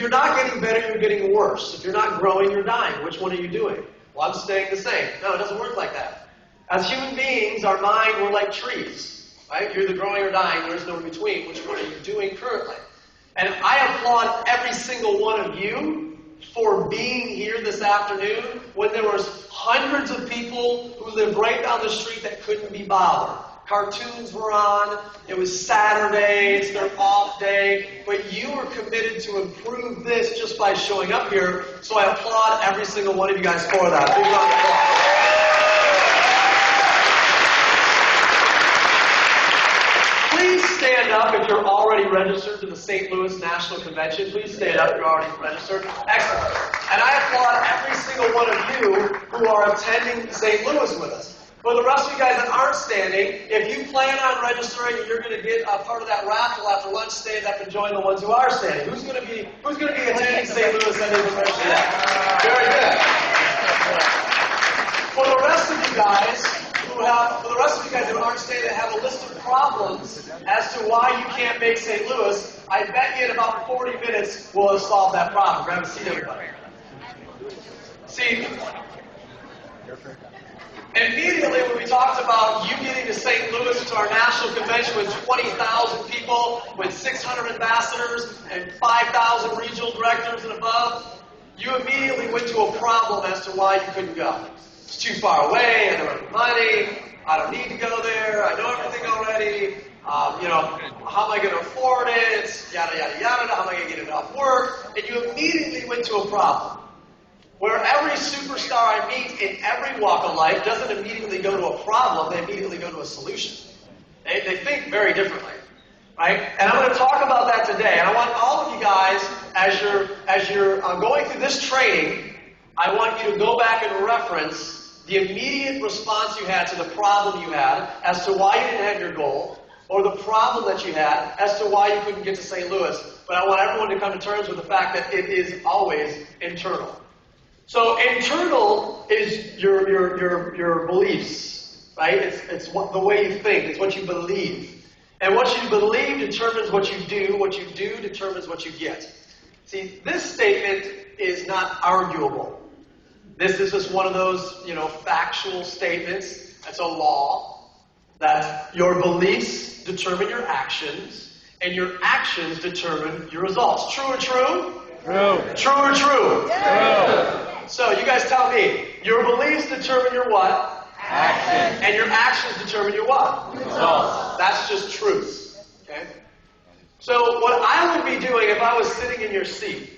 you're not getting better, you're getting worse. If you're not growing, you're dying. Which one are you doing? Well, I'm staying the same. No, it doesn't work like that. As human beings, our mind, we're like trees. Right? You're either growing or dying. There's no in between. Which one are you doing currently? And I applaud every single one of you for being here this afternoon when there was hundreds of people who lived right down the street that couldn't be bothered. Cartoons were on, it was Saturday, it's their off day, but you were committed to improve this just by showing up here, so I applaud every single one of you guys for that. Big round of applause. Please stand up if you're already registered to the St. Louis National Convention. Please stand up if you're already registered. Excellent. And I applaud every single one of you who are attending St. Louis with us. For the rest of you guys that aren't standing, if you plan on registering and you're going to get a part of that raffle after lunch, stand up and join the ones who are standing. Who's going to be attending St. Louis and isn't registered? Very good. For the rest of you guys who aren't standing that have a list of problems as to why you can't make St. Louis, I bet you in about 40 minutes we'll have solved that problem. Grab a seat, everybody. See, immediately when we talked about you getting to St. Louis to our national convention with 20,000 people, with 600 ambassadors and 5,000 regional directors and above, you immediately went to a problem as to why you couldn't go. It's too far away, I don't have money, I don't need to go there, I know everything already, how am I going to afford it, yada, yada, yada, how am I going to get enough work? And you immediately went to a problem. Where every superstar I meet in every walk of life doesn't immediately go to a problem, they immediately go to a solution. They think very differently, right? And I'm going to talk about that today. And I want all of you guys, as you're going through this training, I want you to go back and reference the immediate response you had to the problem you had as to why you didn't have your goal, or the problem that you had as to why you couldn't get to St. Louis. But I want everyone to come to terms with the fact that it is always internal. So internal is your beliefs, right? It's the way you think. It's what you believe. And what you believe determines what you do. What you do determines what you get. See, this statement is not arguable. This is just one of those, factual statements. That's a law that your beliefs determine your actions, and your actions determine your results. True or true? True. True or true? True. So you guys tell me, your beliefs determine your what? Actions. And your actions determine your what? Results. That's just truth. Okay? So what I would be doing if I was sitting in your seat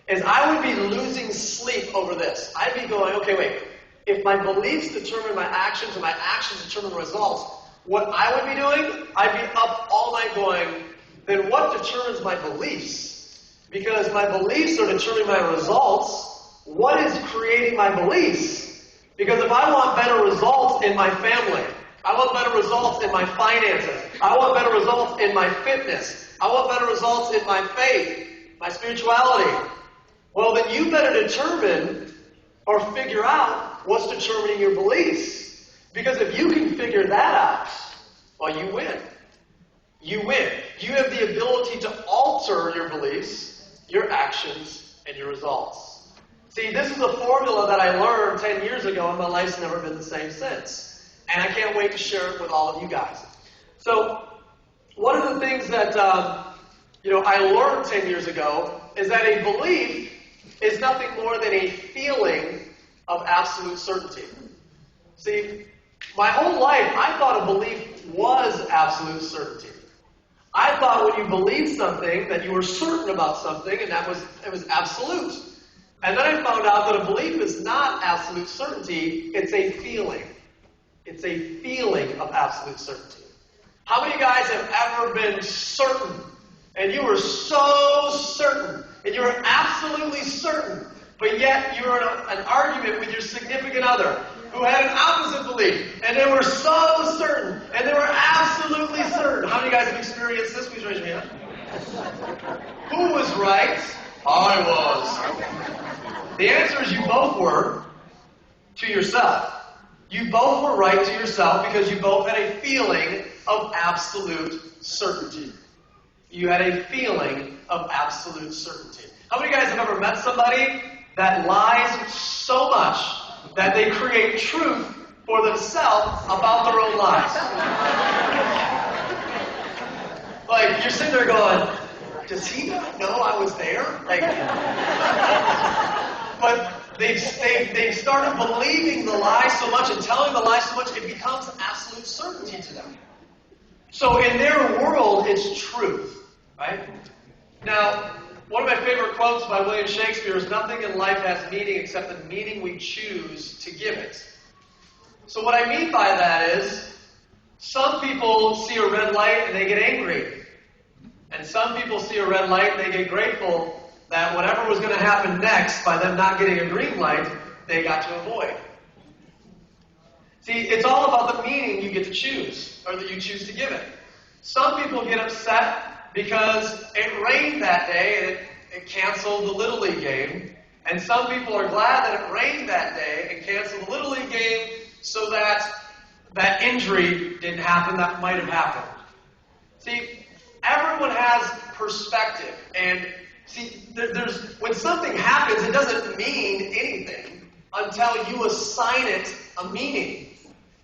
is I would be losing sleep over this. I'd be going, okay, wait. If my beliefs determine my actions and my actions determine results, what I would be doing, I'd be up all night going, then what determines my beliefs? Because my beliefs are determining my results. What is creating my beliefs? Because if I want better results in my family, I want better results in my finances, I want better results in my fitness, I want better results in my faith, my spirituality, well then you better determine or figure out what's determining your beliefs. Because if you can figure that out, well, you win. You win. You have the ability to alter your beliefs, your actions, and your results. See, this is a formula that I learned 10 years ago, and my life's never been the same since. And I can't wait to share it with all of you guys. So, one of the things that I learned 10 years ago is that a belief is nothing more than a feeling of absolute certainty. See, my whole life, I thought a belief was absolute certainty. I thought when you believed something that you were certain about something, and it was absolute. And then I found out that a belief is not absolute certainty, it's a feeling. It's a feeling of absolute certainty. How many guys have ever been certain, and you were so certain, and you were absolutely certain, but yet you were in an argument with your significant other who had an opposite belief, and they were so certain, and they were absolutely certain. How many guys have experienced this? Please raise your hand. Who was right? I was. The answer is you both were to yourself. You both were right to yourself because you both had a feeling of absolute certainty. You had a feeling of absolute certainty. How many of you guys have ever met somebody that lies so much that they create truth for themselves about their own lives? Like, you're sitting there going, does he not know I was there? Like, but they've started believing the lie so much and telling the lie so much, it becomes absolute certainty to them. So in their world, it's truth, right? Now, one of my favorite quotes by William Shakespeare is, nothing in life has meaning except the meaning we choose to give it. So what I mean by that is, some people see a red light and they get angry. And some people see a red light and they get grateful that whatever was going to happen next, by them not getting a green light, they got to avoid. See, it's all about the meaning you get to choose, or that you choose to give it. Some people get upset because it rained that day and it canceled the Little League game. And some people are glad that it rained that day and canceled the Little League game so that that injury didn't happen that might have happened. See, everyone has perspective. And see, when something happens, it doesn't mean anything until you assign it a meaning.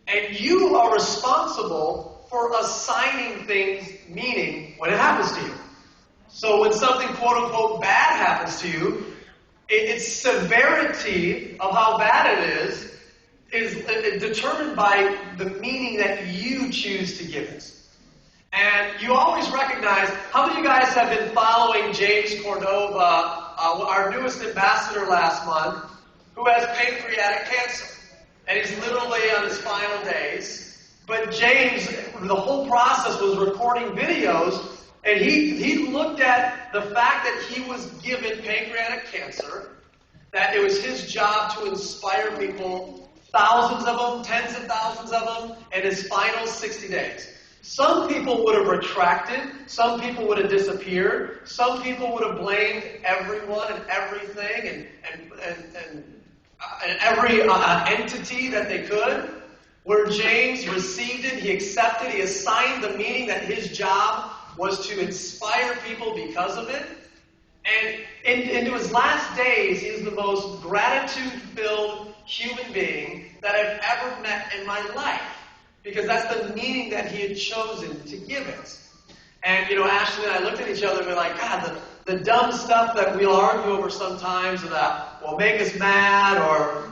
And you are responsible for assigning things meaning when it happens to you. So when something quote-unquote bad happens to you, its severity of how bad it is determined by the meaning that you choose to give it. And you always recognize, how many of you guys have been following James Cordova, our newest ambassador last month, who has pancreatic cancer? And he's literally on his final days. But James, the whole process was recording videos, and he looked at the fact that he was given pancreatic cancer, that it was his job to inspire people, thousands of them, tens of thousands of them, in his final 60 days. Some people would have retracted, some people would have disappeared, some people would have blamed everyone and everything and every entity that they could. Where James received it, he accepted, he assigned the meaning that his job was to inspire people because of it. And into his last days, he is the most gratitude-filled human being that I've ever met in my life. Because that's the meaning that he had chosen to give it. And, Ashley and I looked at each other and we were like, God, the dumb stuff that we'll argue over sometimes, or that will make us mad, or,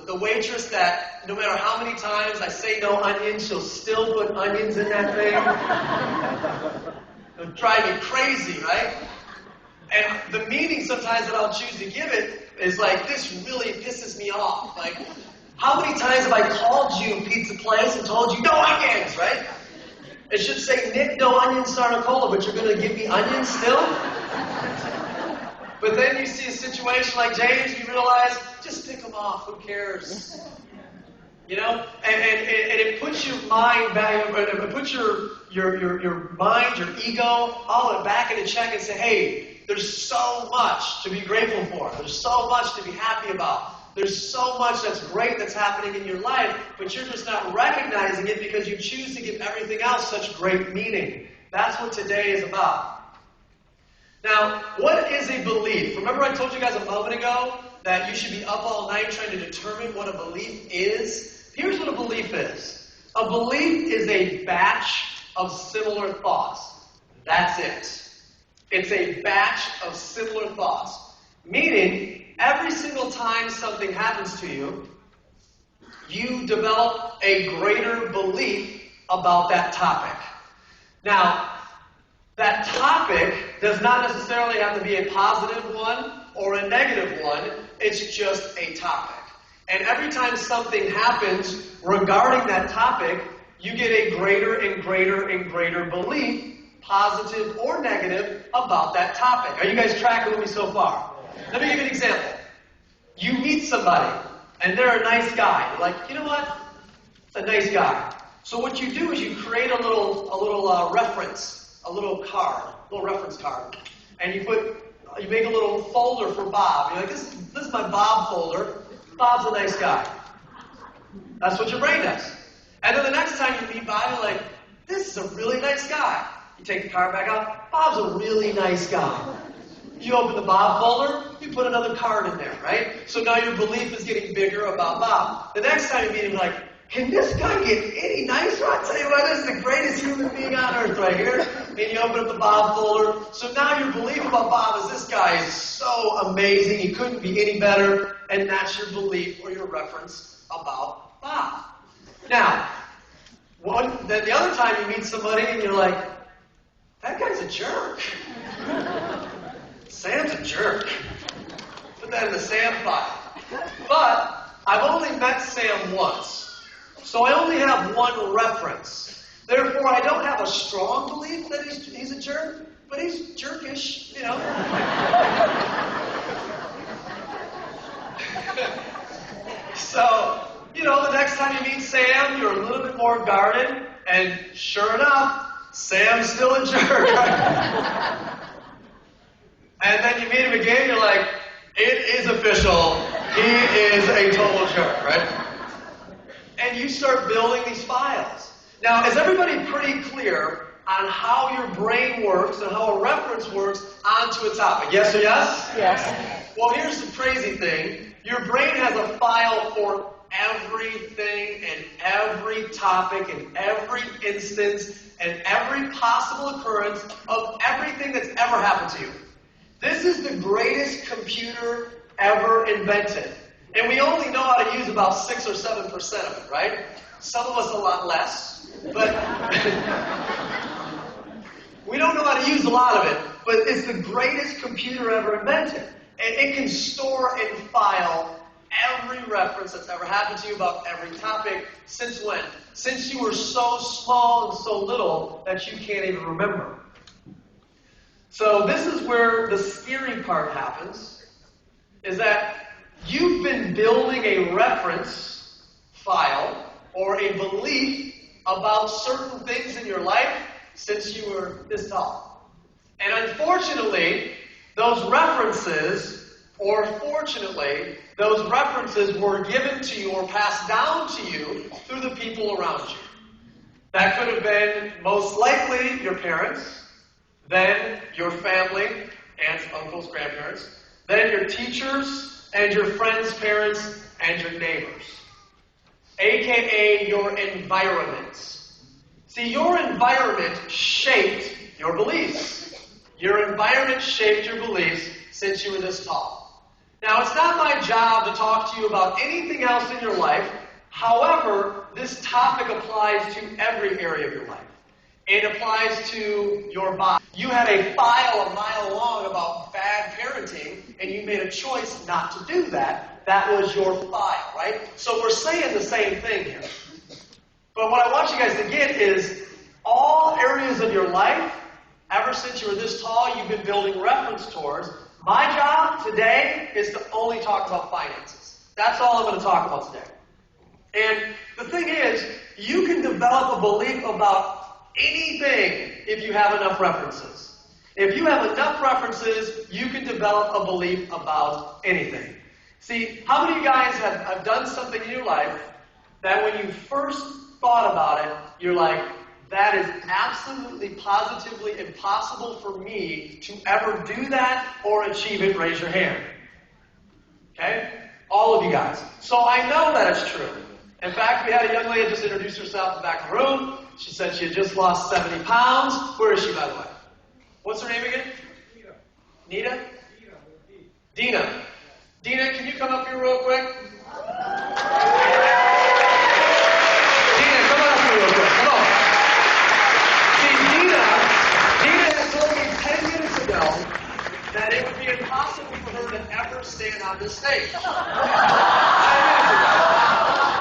the waitress that no matter how many times I say no onions, she'll still put onions in that thing. It'll drive me crazy, right? And the meaning sometimes that I'll choose to give it is like, this really pisses me off. Like, how many times have I called you pizza place and told you no onions, right? It should say, Nick, no onions, Sarnicola, but you're going to give me onions still? But then you see a situation like James, you realize, just pick them off, who cares? And it puts your mind back, it puts your mind, your ego, all of it back into check and say, hey, there's so much to be grateful for. There's so much to be happy about. There's so much that's great that's happening in your life, but you're just not recognizing it because you choose to give everything else such great meaning. That's what today is about. Now, what is a belief? Remember I told you guys a moment ago that you should be up all night trying to determine what a belief is? Here's what a belief is. A belief is a batch of similar thoughts. That's it. It's a batch of similar thoughts. Meaning, every single time something happens to you, you develop a greater belief about that topic. Now, that topic does not necessarily have to be a positive one or a negative one. It's just a topic. And every time something happens regarding that topic, you get a greater and greater and greater belief, positive or negative, about that topic. Are you guys tracking with me so far? Let me give you an example. You meet somebody, and they're a nice guy. You're like, you know what? It's a nice guy. So what you do is you create a little reference, a little reference card, and you make a little folder for Bob. You're like, this is my Bob folder. Bob's a nice guy. That's what your brain does. And then the next time you meet Bob, you're like, this is a really nice guy. You take the card back out. Bob's a really nice guy. You open the Bob folder, you put another card in there, right? So now your belief is getting bigger about Bob. The next time you meet him, like, can this guy get any nicer? I'll tell you what, this is the greatest human being on earth right here. And you open up the Bob folder. So now your belief about Bob is this guy is so amazing, he couldn't be any better. And that's your belief or your reference about Bob. Now, then the other time you meet somebody and you're like, that guy's a jerk. Sam's a jerk. Put that in the Sam file. But I've only met Sam once. So I only have one reference. Therefore, I don't have a strong belief that he's a jerk, but he's jerkish, you know. So, you know, the next time you meet Sam, you're a little bit more guarded, and sure enough, Sam's still a jerk, right? And then you meet him again, you're like, it is official, he is a total jerk, right? And you start building these files. Now, is everybody pretty clear on how your brain works and how a reference works onto a topic? Yes or yes? Yes. Well, here's the crazy thing. Your brain has a file for everything and every topic and every instance and every possible occurrence of everything that's ever happened to you. This is the greatest computer ever invented. And we only know how to use about 6 or 7% of it, right? Some of us a lot less. But we don't know how to use a lot of it. But it's the greatest computer ever invented. And it can store and file every reference that's ever happened to you about every topic. Since when? Since you were so small and so little that you can't even remember. So this is where the scary part happens, is that you've been building a reference file or a belief about certain things in your life since you were this tall. And unfortunately, those references, or fortunately, those references were given to you or passed down to you through the people around you. That could have been most likely your parents, then your family, aunts, uncles, grandparents, then your teachers and your friends' parents and your neighbors, aka your environment. See, your environment shaped your beliefs. Your environment shaped your beliefs since you were this tall. Now, it's not my job to talk to you about anything else in your life. However, this topic applies to every area of your life. It applies to your body. You had a file a mile long about bad parenting, and you made a choice not to do that. That was your file, right? So we're saying the same thing here. But what I want you guys to get is all areas of your life, ever since you were this tall, you've been building reference towards. My job today is to only talk about finances. That's all I'm going to talk about today. And the thing is, you can develop a belief about anything if you have enough references. If you have enough references, you can develop a belief about anything. See, how many of you guys have done something in your life that when you first thought about it, you're like, that is absolutely, positively impossible for me to ever do that or achieve it? Raise your hand. Okay? All of you guys. So I know that it's true. In fact, we had a young lady just introduce herself in the back of the room. She said she had just lost 70 pounds. Where is she, by the way? What's her name again? Nita? Dina. Dina, can you come up here real quick? Dina, come on up here real quick. Come on. See, Dina had told me 10 minutes ago that it would be impossible for her to ever stand on this stage. 10 minutes ago.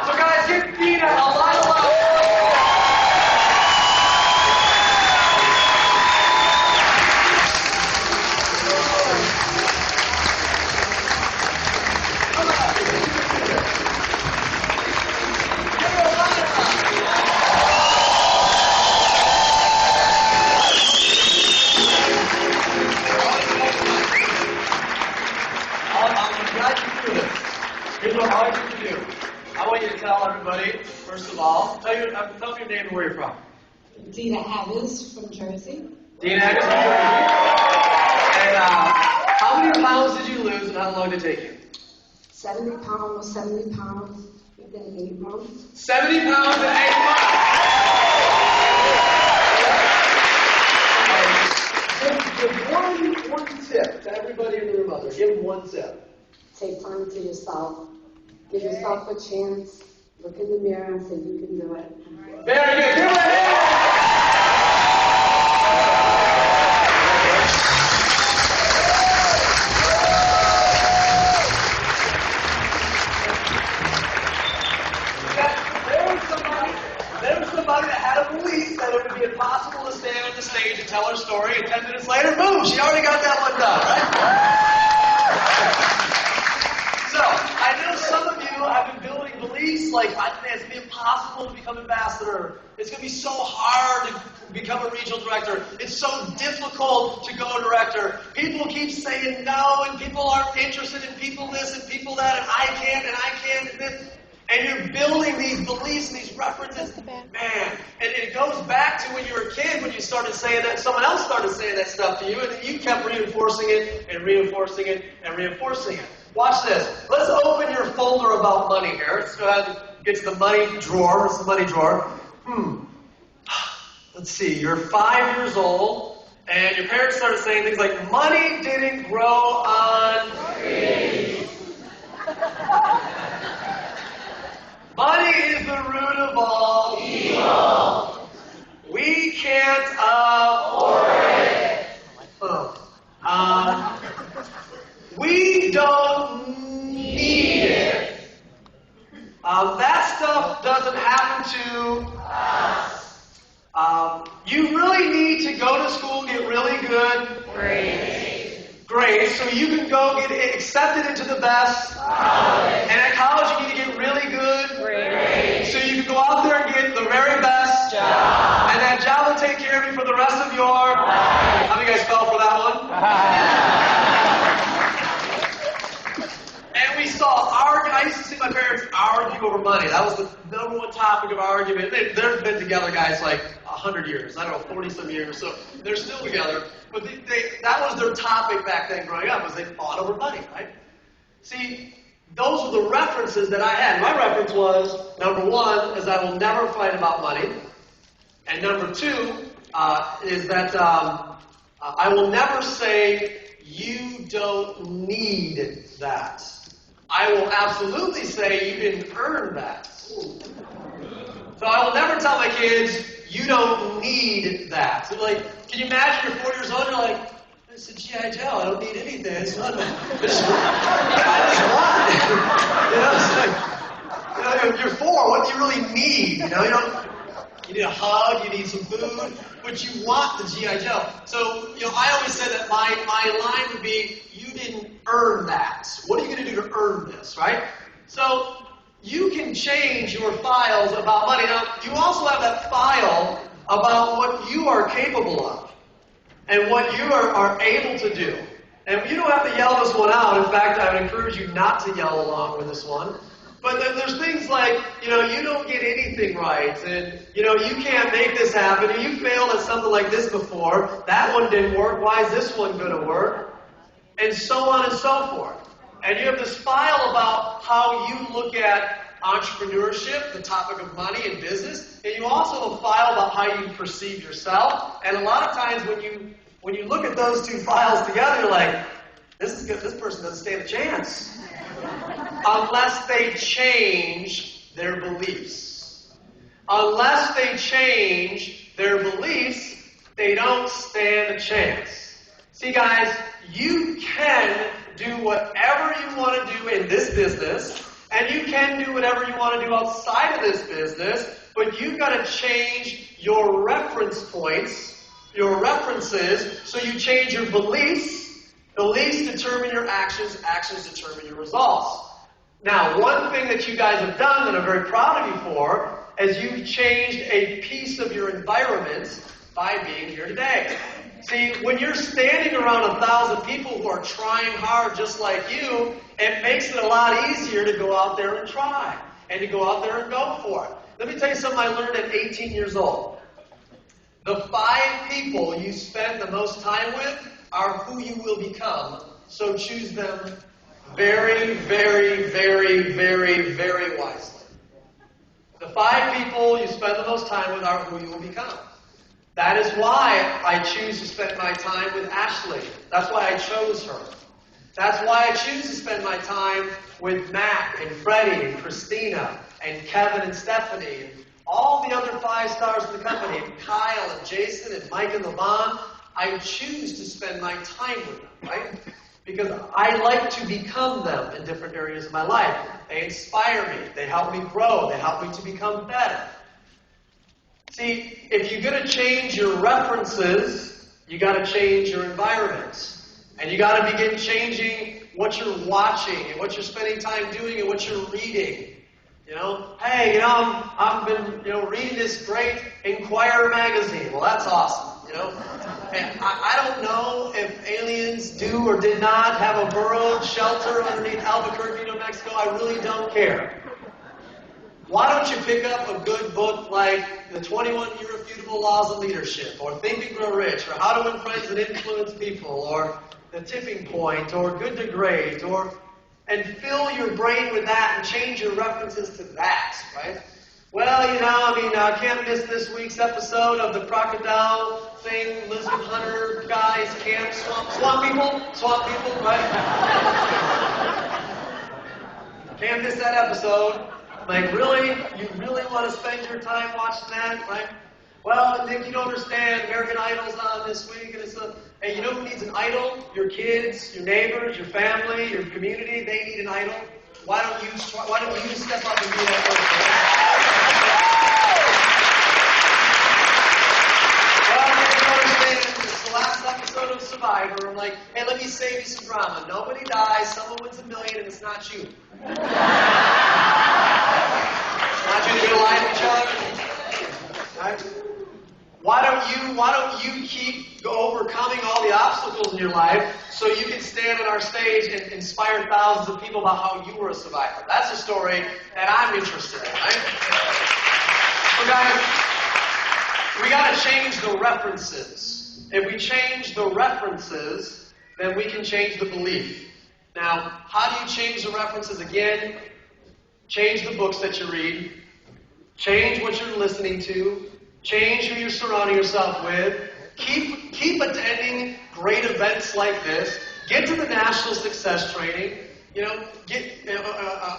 So guys, give Dina a lot of love. Here's what I want you to do. I want you to tell everybody, first of all, tell me your name and where you're from. Dina Haggis from Jersey. Dina Haggis from Jersey. And how many pounds did you lose and how long did it take you? 70 pounds within 8 months. 70 pounds in 8 months. Give one tip to everybody in the room out there. Give them one tip. Take time to yourself. Give yourself a chance. Look in the mirror and say you can do it. Very good. Give it a hand. There was somebody that had a belief that it would be impossible to stand on the stage and tell her story, and 10 minutes later, boom, she already got that one done, right? So, I know some of you have been building beliefs like, man, it's going to be impossible to become ambassador. It's going to be so hard to become a regional director. It's so difficult to go director. People keep saying no, and people aren't interested in people this and people that, and I can't and this. And you're building these beliefs and these references. Man, and it goes back to when you were a kid, when you started saying that, someone else started saying that stuff to you, and you kept reinforcing it and reinforcing it and reinforcing it. Watch this. Let's open your folder about money here. Let's go ahead and get to the money drawer. What's the money drawer? Let's see. You're 5 years old, and your parents started saying things like, money didn't grow on trees. Money is the root of all evil. We can't afford it. We don't need it. That stuff doesn't happen to us. You really need to go to school, get really good grades, so you can go get accepted into the best college. And at college, you need to get really good grades, so you can go out there and get the very best job. And that job will take care of you for the rest of your life. How many guys fell for that one? And we saw I used to see my parents argue over money. That was the number one topic of argument. They've been together, guys, like 100 years. I don't know, 40-some years. So they're still together. But that was their topic back then growing up, was they fought over money, right? See, those were the references that I had. My reference was, number one, is I will never fight about money. And number two is that I will never say, you don't need that. I will absolutely say you didn't earn that. So I will never tell my kids, you don't need that. So like, can you imagine you're 4 years old and you're like, it's a G.I. Joe, I don't need anything. It's not, I just want. You're 4, what do you really need? You need a hug, you need some food, but you want the G.I. Joe. So, I always said that my line would be, you didn't earn that. What are you going to do to earn this, right? So, you can change your files about money. Now, you also have that file about what you are capable of and what you are able to do. And you don't have to yell this one out. In fact, I would encourage you not to yell along with this one. But there's things like, you don't get anything right, and, you can't make this happen, and you failed at something like this before, that one didn't work, why is this one going to work? And so on and so forth. And you have this file about how you look at entrepreneurship, the topic of money and business, and you also have a file about how you perceive yourself. And a lot of times when you look at those two files together, you're like, this person doesn't stand a chance. Unless they change their beliefs. Unless they change their beliefs, they don't stand a chance. See, guys, you can do whatever you want to do in this business, and you can do whatever you want to do outside of this business, but you've got to change your reference points, your references, so you change your beliefs. Beliefs determine your actions, actions determine your results. Now, one thing that you guys have done that I'm very proud of you for is you've changed a piece of your environment by being here today. See, when you're standing around 1,000 people who are trying hard just like you, it makes it a lot easier to go out there and try, and to go out there and go for it. Let me tell you something I learned at 18 years old. The 5 people you spend the most time with are who you will become. So choose them very, very, very, very, very wisely. The 5 people you spend the most time with are who you will become. That is why I choose to spend my time with Ashley. That's why I chose her. That's why I choose to spend my time with Matt and Freddie and Christina and Kevin and Stephanie and all the other 5 stars in the company, and Kyle and Jason and Mike and Levon. I choose to spend my time with them, right? Because I like to become them in different areas of my life. They inspire me. They help me grow. They help me to become better. See, if you're going to change your references, you got to change your environment. And you got to begin changing what you're watching and what you're spending time doing and what you're reading. Hey, I've been, reading this great Inquirer magazine. Well, that's awesome. And I don't know if aliens do or did not have a burrowed shelter underneath Albuquerque, New Mexico. I really don't care. Why don't you pick up a good book like The 21 Irrefutable Laws of Leadership, or Think and Grow Rich, or How to Win Friends and Influence People, or The Tipping Point, or Good to Great, and fill your brain with that and change your references to that, right? Well, I can't miss this week's episode of the crocodile thing, lizard hunter guys, camp, swamp people, right? Can't miss that episode. Like, really? You really want to spend your time watching that, right? Well, Nick, you don't understand. American Idol's on this week, and hey, you know who needs an idol? Your kids, your neighbors, your family, your community. They need an idol. Why don't you step up and be that person? Well, Nick, you don't understand. It's the last episode of Survivor. I'm like, hey, let me save you some drama. Nobody dies. Someone wins $1 million, and it's not you. Not you. They're gonna lie to each other. Right? Why don't you keep overcoming all the obstacles in your life so you can stand on our stage and inspire thousands of people about how you were a survivor? That's a story that I'm interested in, right? So guys, we got to change the references. If we change the references, then we can change the belief. Now, how do you change the references again? Change the books that you read. Change what you're listening to. Change who you're surrounding yourself with. Keep attending great events like this. Get to the National Success Training.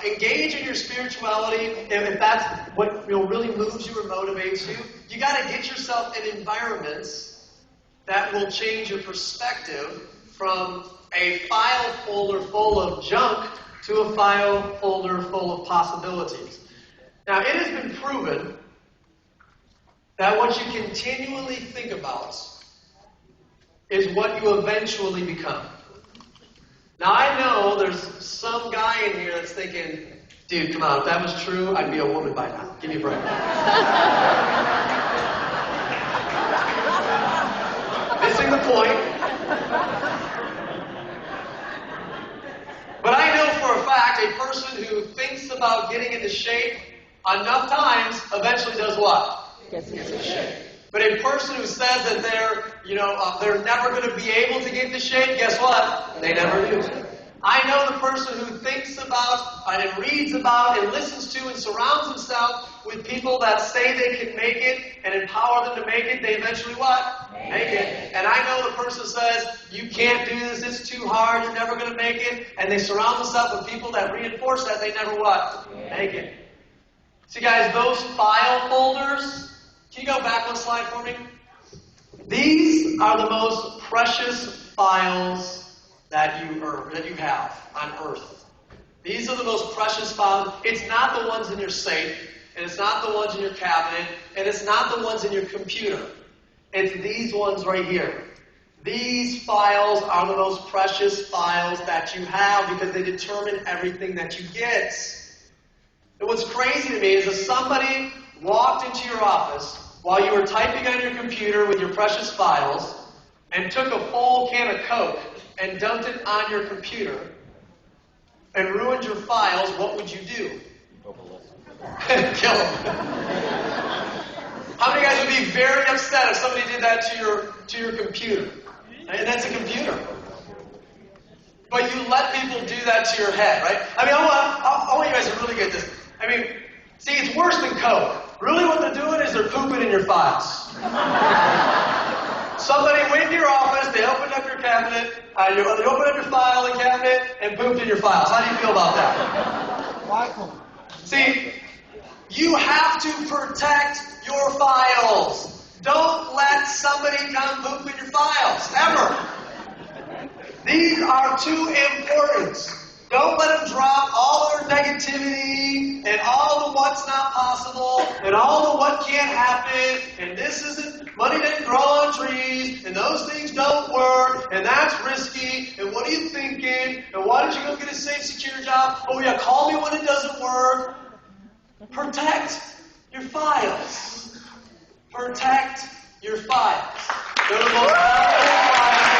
Engage in your spirituality. If that's what really moves you or motivates you, you got to get yourself in environments that will change your perspective from a file folder full of junk to a file folder full of possibilities. Now, it has been proven that what you continually think about is what you eventually become. Now, I know there's some guy in here that's thinking, dude, come on, if that was true, I'd be a woman by now. Give me a break. Missing the point. But I know for a fact a person who thinks about getting into shape enough times eventually does what? Gets into shape. But a person who says that they're never going to be able to get into shape, guess what? They never do. I know the person who thinks about and reads about and listens to and surrounds himself with people that say they can make it and empower them to make it, they eventually what? Make it. And I know the person says, you can't do this, it's too hard, you're never going to make it, and they surround themselves with people that reinforce that they never what? Make it. See guys, those file folders, can you go back one slide for me? These are the most precious files that you have on earth. These are the most precious files. It's not the ones in your safe, and it's not the ones in your cabinet, and it's not the ones in your computer. It's these ones right here. These files are the most precious files that you have because they determine everything that you get. And what's crazy to me is if somebody walked into your office while you were typing on your computer with your precious files and took a full can of Coke and dumped it on your computer and ruined your files, what would you do? Kill them. How many guys would be very upset if somebody did that to your computer? And that's a computer. But you let people do that to your head, right? I mean, I want you guys to really get this. I mean, see, it's worse than code. Really what they're doing is they're pooping in your files. Somebody went to your office, they opened up your cabinet, they opened up your filing cabinet, and pooped in your files. How do you feel about that? See, you have to protect your files. Don't let somebody come poop in your files, ever. These are too important. Don't let them drop all their negativity and all the what's not possible and all the what can't happen and this isn't, money didn't grow on trees and those things don't work and that's risky and what are you thinking and why don't you go get a safe, secure job? Oh yeah, call me when it doesn't work. Protect your files. Protect your files. They're the most powerful files.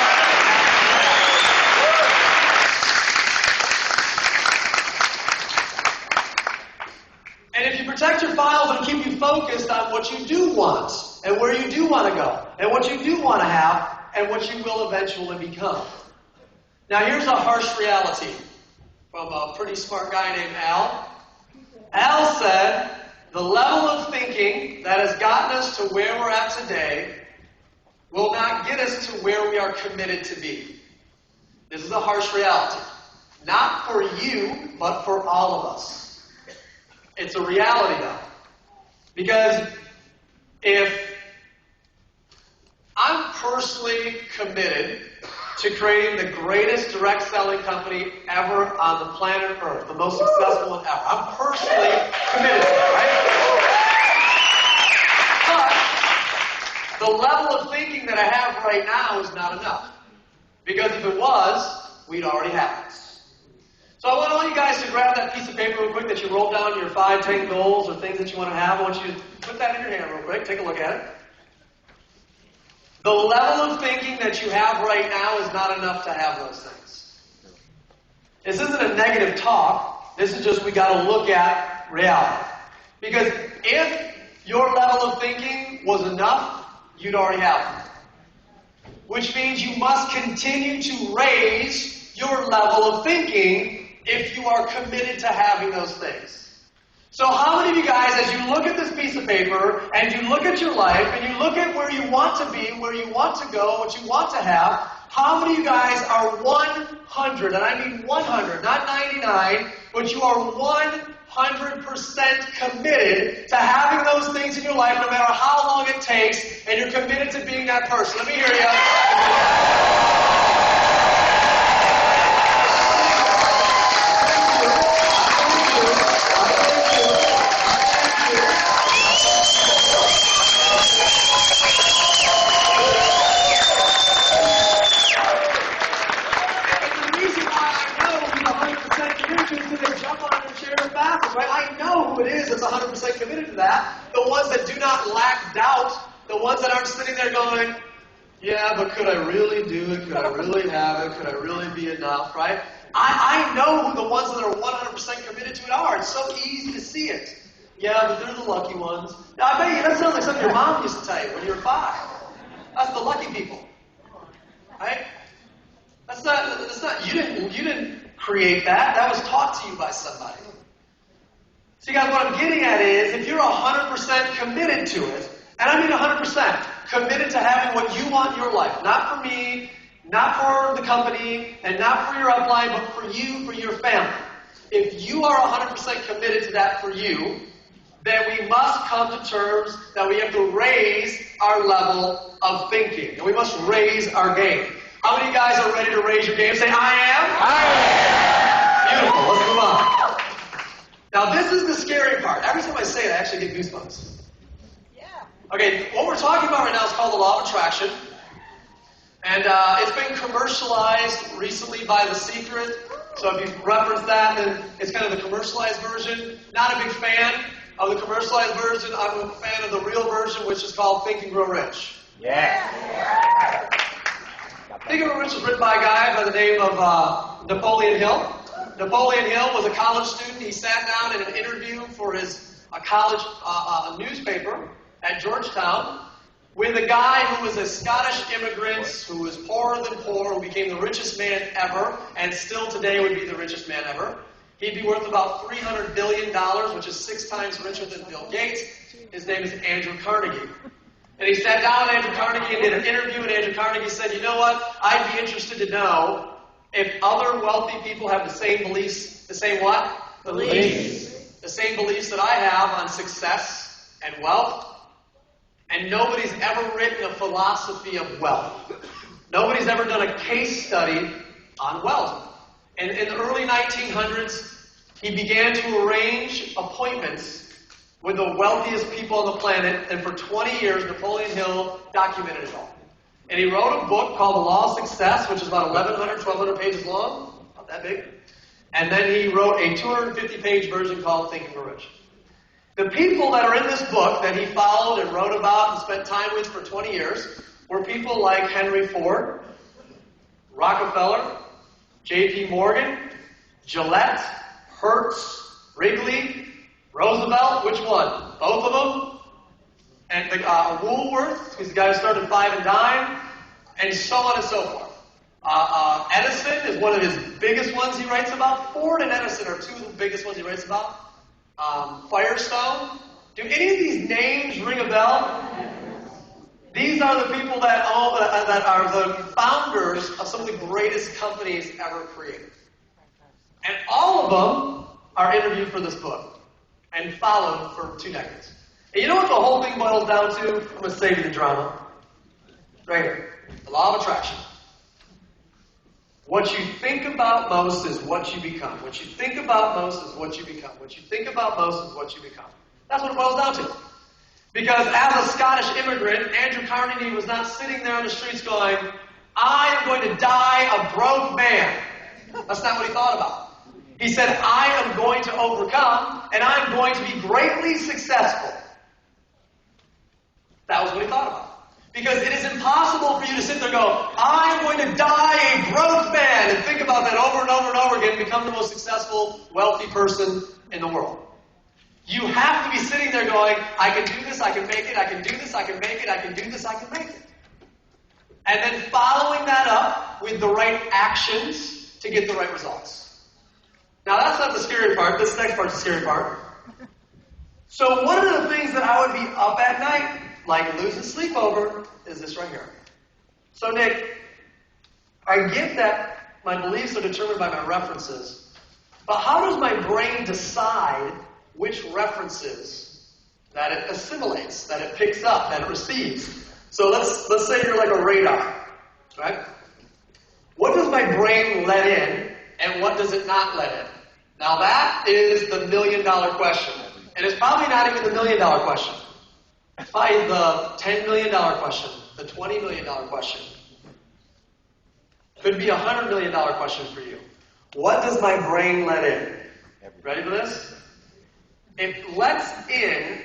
And if you protect your files, it'll keep you focused on what you do want, and where you do want to go, and what you do want to have, and what you will eventually become. Now here's a harsh reality from a pretty smart guy named Al. Al said, the level of thinking that has gotten us to where we're at today will not get us to where we are committed to be. This is a harsh reality. Not for you, but for all of us. It's a reality, though. Because if I'm personally committed to creating the greatest direct selling company ever on the planet Earth, the most successful one ever, I'm personally committed to it, right? But the level of thinking that I have right now is not enough. Because if it was, we'd already have it. So I want all you guys to grab that piece of paper real quick that you wrote down your 5, 10 goals or things that you want to have. I want you to put that in your hand real quick. Take a look at it. The level of thinking that you have right now is not enough to have those things. This isn't a negative talk. This is just we got to look at reality. Because if your level of thinking was enough, you'd already have it. Which means you must continue to raise your level of thinking if you are committed to having those things. So how many of you guys, as you look at this piece of paper, and you look at your life, and you look at where you want to be, where you want to go, what you want to have, how many of you guys are 100, and I mean 100, not 99, but you are 100% committed to having those things in your life no matter how long it takes, and you're committed to being that person? Let me hear you. Right? I know who it is that's 100% committed to that. The ones that do not lack doubt. The ones that aren't sitting there going, yeah, but could I really do it? Could I really have it? Could I really be enough? Right? I know who the ones that are 100% committed to it are. It's so easy to see it. Yeah, but they're the lucky ones. Now, I bet you that sounds like something your mom used to tell you when you were 5. That's the lucky people. Right? That's not, you didn't create that. That was taught to you by somebody. See, guys, what I'm getting at is, if you're 100% committed to it, and I mean 100%, committed to having what you want in your life, not for me, not for the company, and not for your upline, but for you, for your family. If you are 100% committed to that for you, then we must come to terms that we have to raise our level of thinking. And we must raise our game. How many of you guys are ready to raise your game? Say, I am. I am. Beautiful. Let's move on. Now, this is the scary part. Every time I say it, I actually get goosebumps. Yeah. Okay, what we're talking about right now is called the law of attraction. And it's been commercialized recently by The Secret. So if you reference that, then it's kind of the commercialized version. Not a big fan of the commercialized version. I'm a fan of the real version, which is called Think and Grow Rich. Yeah. Think and Grow Rich was written by a guy by the name of Napoleon Hill. Napoleon Hill was a college student. He sat down in an interview for his college newspaper, at Georgetown with a guy who was a Scottish immigrant who was poorer than poor, who became the richest man ever, and still today would be the richest man ever. He'd be worth about $300 billion, which is 6 times richer than Bill Gates. His name is Andrew Carnegie. And he sat down with Andrew Carnegie and did an interview, and Andrew Carnegie said, you know what? I'd be interested to know if other wealthy people have the same beliefs, the same what? Beliefs. The same beliefs that I have on success and wealth. And nobody's ever written a philosophy of wealth. Nobody's ever done a case study on wealth. And in the early 1900s, he began to arrange appointments with the wealthiest people on the planet, and for 20 years, Napoleon Hill documented it all. And he wrote a book called The Law of Success, which is about 1,100, 1,200 pages long, not that big. And then he wrote a 250-page version called Think and Grow Rich. The people that are in this book that he followed and wrote about and spent time with for 20 years were people like Henry Ford, Rockefeller, J.P. Morgan, Gillette, Hertz, Wrigley, Roosevelt, which one? Both of them. And Woolworth, who's the guy who started Five and Dime, and so on and so forth. Edison is one of his biggest ones he writes about. Ford and Edison are 2 of the biggest ones he writes about. Firestone. Do any of these names ring a bell? These are the people that are the founders of some of the greatest companies ever created. And all of them are interviewed for this book and followed for 2 decades. And you know what the whole thing boils down to? I'm going to save you the drama. Right here. The law of attraction. What you think about most is what you become. What you think about most is what you become. What you think about most is what you become. That's what it boils down to. Because as a Scottish immigrant, Andrew Carnegie was not sitting there on the streets going, I am going to die a broke man. That's not what he thought about. He said, I am going to overcome, and I'm going to be greatly successful. That was what he thought about. Because it is impossible for you to sit there and go, I am going to die a broke man, and think about that over and over and over again and become the most successful, wealthy person in the world. You have to be sitting there going, I can do this, I can make it, I can do this, I can make it, I can do this, I can make it. And then following that up with the right actions to get the right results. Now that's not the scary part, this next part's the scary part. So one of the things that I would be up at night, like losing sleep over, is this right here. So Nick, I get that my beliefs are determined by my references, but how does my brain decide which references that it assimilates, that it picks up, that it receives? So let's say you're like a radar, right? What does my brain let in, and what does it not let in? Now that is the $1 million question. And it's probably not even the $1 million question. It's probably the $10 million question, the $20 million question. Could be a $100 million question for you. What does my brain let in? Ready for this? It lets in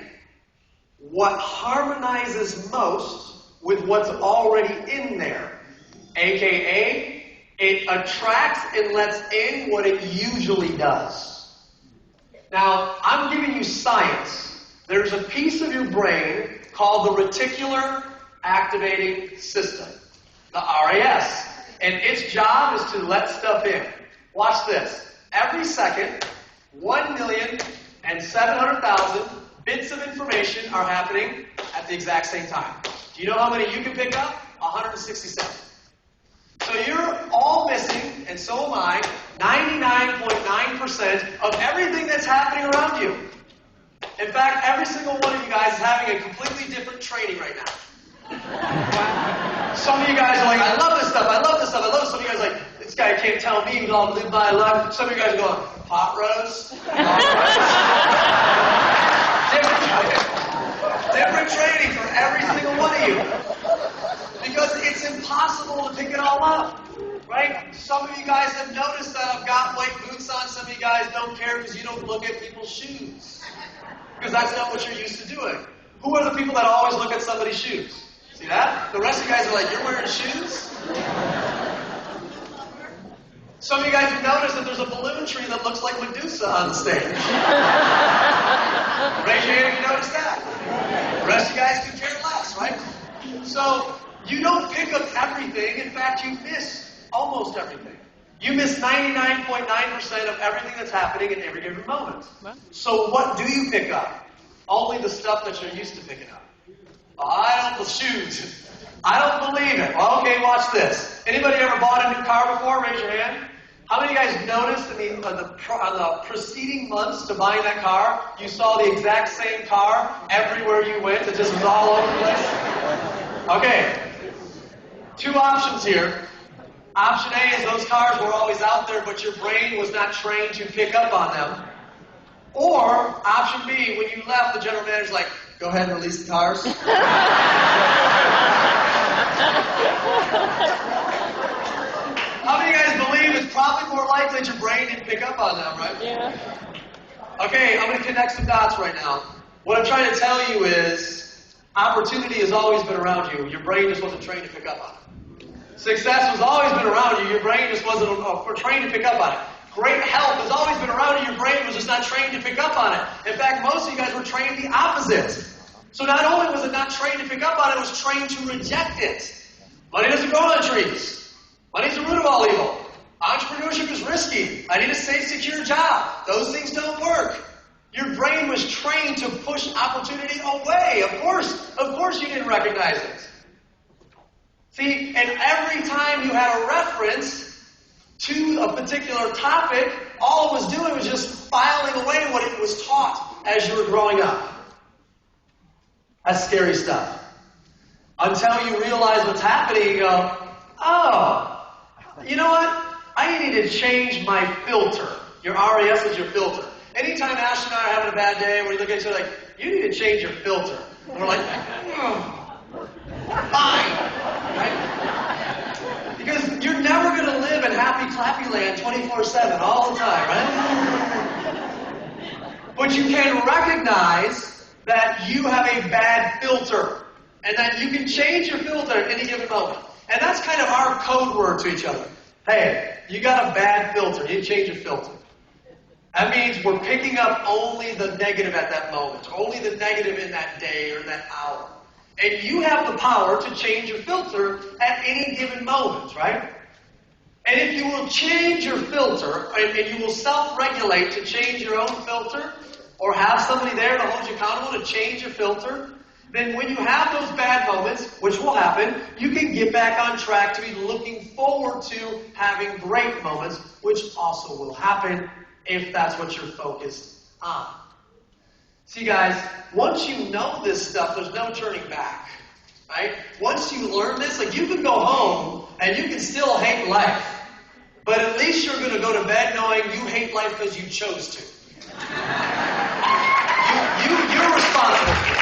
what harmonizes most with what's already in there. AKA, it attracts and lets in what it usually does. Now, I'm giving you science. There's a piece of your brain called the reticular activating system, the RAS. And its job is to let stuff in. Watch this. Every second, 1,700,000 bits of information are happening at the exact same time. Do you know how many you can pick up? 167. So you're all missing, and so am I, 99.9% of everything that's happening around you. In fact, every single one of you guys is having a completely different training right now. Some of you guys are like, I love this stuff, I love this stuff, I love this. Some of you guys are like, this guy can't tell me how to live my life. Some of you guys are going, pot roast? Different training for every single one of you. Because it's impossible to pick it all up. Right? Some of you guys have noticed that I've got white boots on. Some of you guys don't care because you don't look at people's shoes. Because that's not what you're used to doing. Who are the people that always look at somebody's shoes? See that? The rest of you guys are like, you're wearing shoes? Some of you guys have noticed that there's a balloon tree that looks like Medusa on the stage. Raise your hand if you noticed that. rest of you guys could care less, right? So you don't pick up everything. In fact, you miss almost everything. You miss 99.9% of everything that's happening in every given moment. So what do you pick up? Only the stuff that you're used to picking up. The shoes. I don't believe it. Well, okay, watch this. Anybody ever bought a new car before? Raise your hand. How many of you guys noticed in the preceding months to buying that car, you saw the exact same car everywhere you went? It just was all over the place? Okay. Two options here. Option A is those cars were always out there, but your brain was not trained to pick up on them. Or option B, when you left, the general manager's like, go ahead and release the cars. How many of you guys believe it's probably more likely that your brain didn't pick up on them, right? Yeah. Okay, I'm going to connect some dots right now. What I'm trying to tell you is opportunity has always been around you. Your brain just wasn't trained to pick up on it. Success has always been around you. Your brain just wasn't trained to pick up on it. Great health has always been around you. Your brain was just not trained to pick up on it. In fact, most of you guys were trained the opposite. So not only was it not trained to pick up on it, it was trained to reject it. Money doesn't grow on trees. Money's the root of all evil. Entrepreneurship is risky. I need a safe, secure job. Those things don't work. Your brain was trained to push opportunity away. Of course you didn't recognize it. See, and every time you had a reference to a particular topic, all it was doing was just filing away what it was taught as you were growing up. That's scary stuff. Until you realize what's happening, you go, oh, you know what? I need to change my filter. Your RAS is your filter. Anytime Ash and I are having a bad day, we look at each other like, you need to change your filter. And we're like, fine. Right? Because you're never going to live in happy clappy land 24/7 all the time, right? But you can recognize that you have a bad filter and that you can change your filter at any given moment. And that's kind of our code word to each other. Hey, you got a bad filter. You change your filter. That means we're picking up only the negative at that moment, only the negative in that day or in that hour. And you have the power to change your filter at any given moment, right? And if you will change your filter, and you will self-regulate to change your own filter, or have somebody there to hold you accountable to change your filter, then when you have those bad moments, which will happen, you can get back on track to be looking forward to having great moments, which also will happen if that's what you're focused on. See, guys, once you know this stuff, there's no turning back, right? Once you learn this, like you can go home and you can still hate life, but at least you're going to go to bed knowing you hate life because you chose to. You're responsible for it.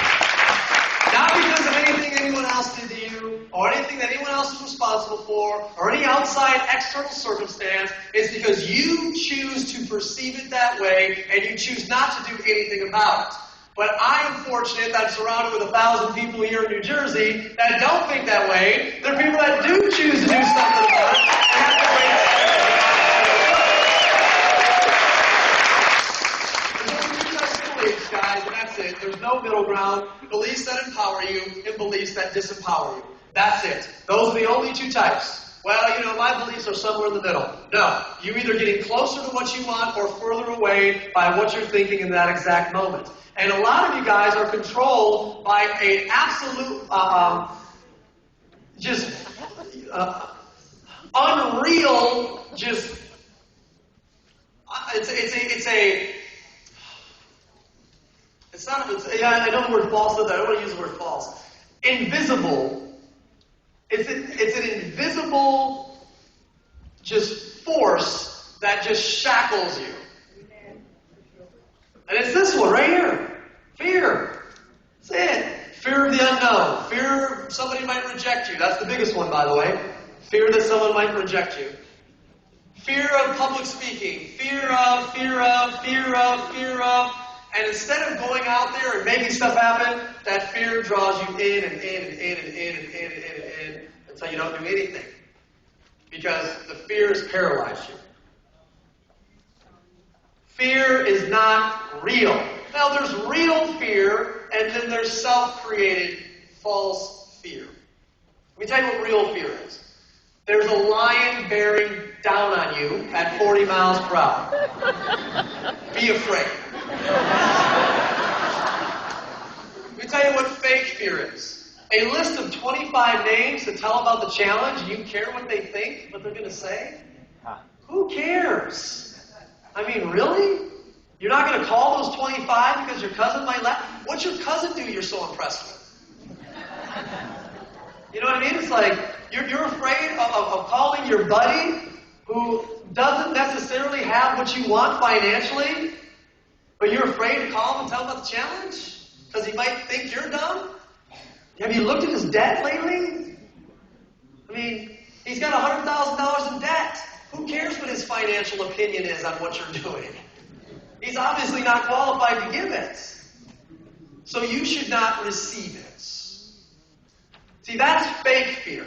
Not because of anything anyone else did to you, or anything that anyone else is responsible for, or any outside external circumstance. It's because you choose to perceive it that way, and you choose not to do anything about it. But I am fortunate that I'm surrounded with 1,000 people here in New Jersey that don't think that way. There are people that do choose to do something about it, and have to wait. Guys, and that's it. There's no middle ground. Beliefs that empower you and beliefs that disempower you. That's it. Those are the only two types. Well, my beliefs are somewhere in the middle. No. You're either getting closer to what you want or further away by what you're thinking in that exact moment. And a lot of you guys are controlled by an absolute, unreal, I know the word false, but I don't want to use the word false. Invisible. It's an invisible force that just shackles you. And it's this one right here. Fear. That's it. Fear of the unknown. Fear somebody might reject you. That's the biggest one, by the way. Fear that someone might reject you. Fear of public speaking. Fear of. And instead of going out there and making stuff happen, that fear draws you in and in until you don't do anything. Because the fear has paralyzed you. Fear is not real. Now, there's real fear and then there's self-created false fear. Let me tell you what real fear is. There's a lion bearing down on you at 40 miles per hour. Be afraid. Let me tell you what fake fear is. A list of 25 names to tell about the challenge, and you care what they think, what they're going to say? Who cares? I mean, really? You're not going to call those 25 because your cousin might laugh? What's your cousin do you're so impressed with? You know what I mean? It's like, you're afraid of calling your buddy who doesn't necessarily have what you want financially, but you're afraid to call him and tell him about the challenge? Because he might think you're dumb? Have you looked at his debt lately? I mean, he's got $100,000 in debt. Who cares what his financial opinion is on what you're doing? He's obviously not qualified to give it. So you should not receive it. See, that's fake fear.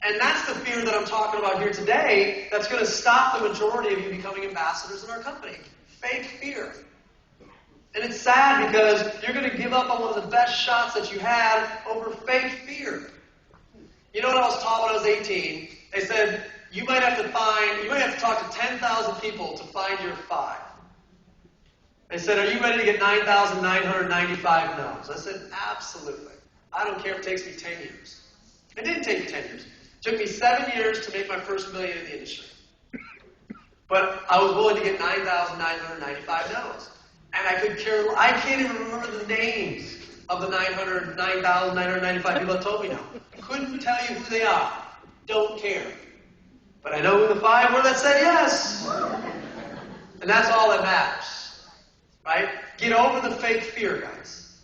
And that's the fear that I'm talking about here today that's going to stop the majority of you becoming ambassadors in our company. Fake fear. And it's sad because you're going to give up on one of the best shots that you had over fake fear. You know what I was taught when I was 18? They said, you might have to talk to 10,000 people to find your 5. They said, are you ready to get 9,995 no's? I said, absolutely. I don't care if it takes me 10 years. It didn't take me 10 years. It took me 7 years to make my first $1 million in the industry. But I was willing to get 9,995 no's. And I can't even remember the names of the 9,995 people that told me no. Couldn't tell you who they are. Don't care. But I know who the 5 were that said yes. And that's all that matters. Right? Get over the fake fear, guys.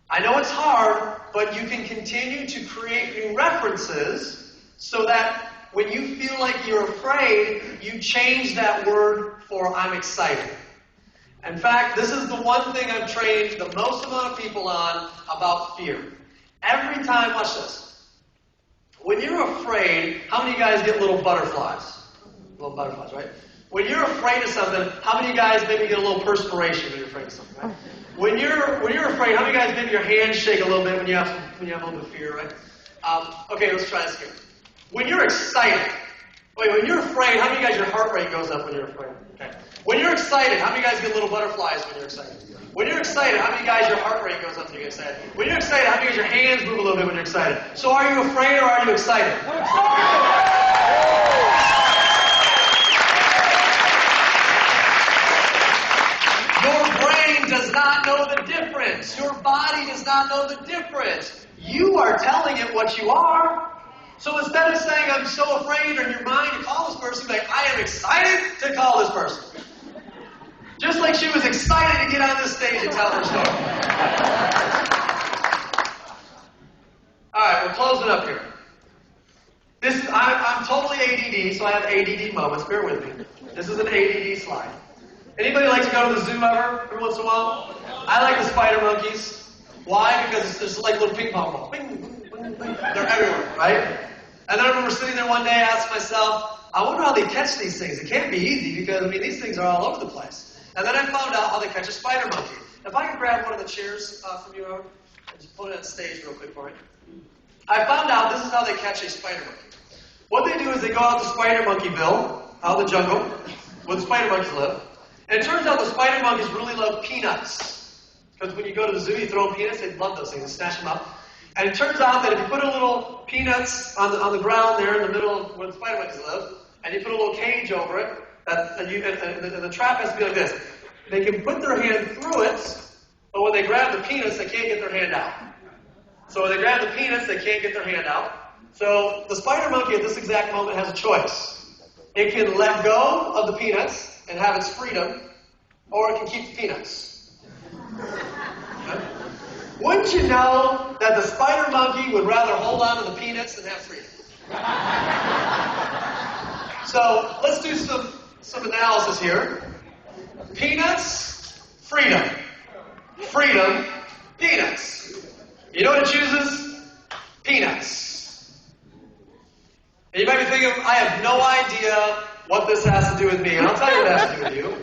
I know it's hard, but you can continue to create new references so that when you feel like you're afraid, you change that word for I'm excited. In fact, this is the one thing I've trained the most amount of people on about fear. Every time, watch this. When you're afraid, how many of you guys get little butterflies? Little butterflies, right? When you're afraid of something, how many of you guys maybe get a little perspiration when you're afraid of something, right? When you're afraid, how many of you guys maybe your hands shake a little bit when you have a little bit of fear, right? Okay, let's try this again. When you're excited, when you're afraid, how many of you guys your heart rate goes up when you're afraid? Okay. When you're excited, how many of you guys get little butterflies when you're excited? When you're excited, how many of you guys your heart rate goes up when you get excited? When you're excited, how many of you guys your hands move a little bit when you're excited? So are you afraid or are you excited? Your brain does not know the difference. Your body does not know the difference. You are telling it what you are. So instead of saying, I'm so afraid, or in your mind to call this person, be like, I am excited to call this person. Just like she was excited to get on this stage and tell her story. All right, we're closing up here. I'm totally ADD, so I have ADD moments. Bear with me. This is an ADD slide. Anybody like to go to the zoo every once in a while? I like the spider monkeys. Why? Because there's like little ping pong balls. Bing, bing, bing, bing. They're everywhere, right? And then I remember sitting there one day, I asked myself, I wonder how they catch these things. It can't be easy because, these things are all over the place. And then I found out how they catch a spider monkey. If I could grab one of the chairs from you, Robert, and just put it on stage real quick for me. I found out this is how they catch a spider monkey. What they do is they go out to Spider Monkeyville, out in the jungle, where the spider monkeys live. And it turns out the spider monkeys really love peanuts. Because when you go to the zoo, you throw them peanuts, they love those things, they snatch them up. And it turns out that if you put a little peanuts on the ground there in the middle of where the spider monkeys live, and you put a little cage over it, and the trap has to be like this. They can put their hand through it, but when they grab the peanuts, they can't get their hand out. So when they grab the peanuts, they can't get their hand out. So the spider monkey at this exact moment has a choice. It can let go of the peanuts and have its freedom, or it can keep the peanuts. Okay? Wouldn't you know that the spider monkey would rather hold on to the peanuts than have freedom? So let's do some analysis here. Peanuts, freedom. Freedom, peanuts. You know what it chooses? Peanuts. And you might be thinking, I have no idea what this has to do with me. And I'll tell you what it has to do with you.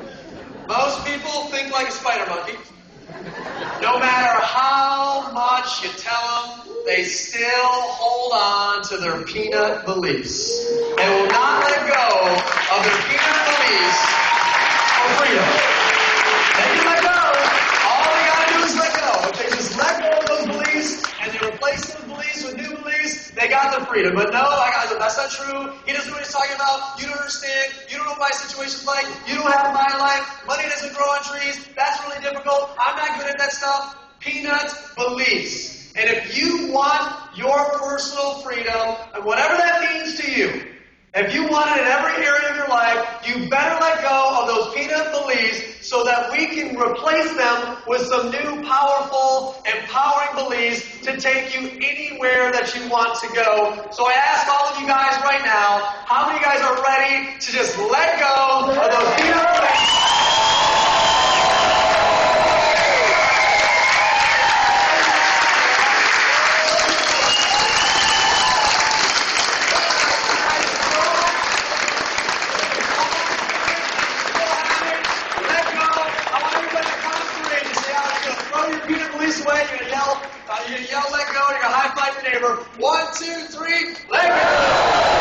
Most people think like a spider monkey. No matter how much you tell them, they still hold on to their peanut beliefs. They will not let go of their peanut beliefs for freedom. They can let go. All they got to do is let go. If they just let go of those beliefs and they replace those beliefs with new beliefs, they got their freedom. But no, that's not true. He doesn't know what he's talking about. You don't understand. You don't know what my situation's like. You don't have my life. Money doesn't grow on trees. That's really difficult. I'm not good at that stuff. Peanut beliefs. And if you want your personal freedom, and whatever that means to you, if you want it in every area of your life, you better let go of those peanut beliefs so that we can replace them with some new, powerful, empowering beliefs to take you anywhere that you want to go. So I ask all of you guys right now, how many of you guys are ready to just let go of those peanut beliefs? You're going to yell, let go, you're going to high five your neighbor. 1, 2, 3, let go!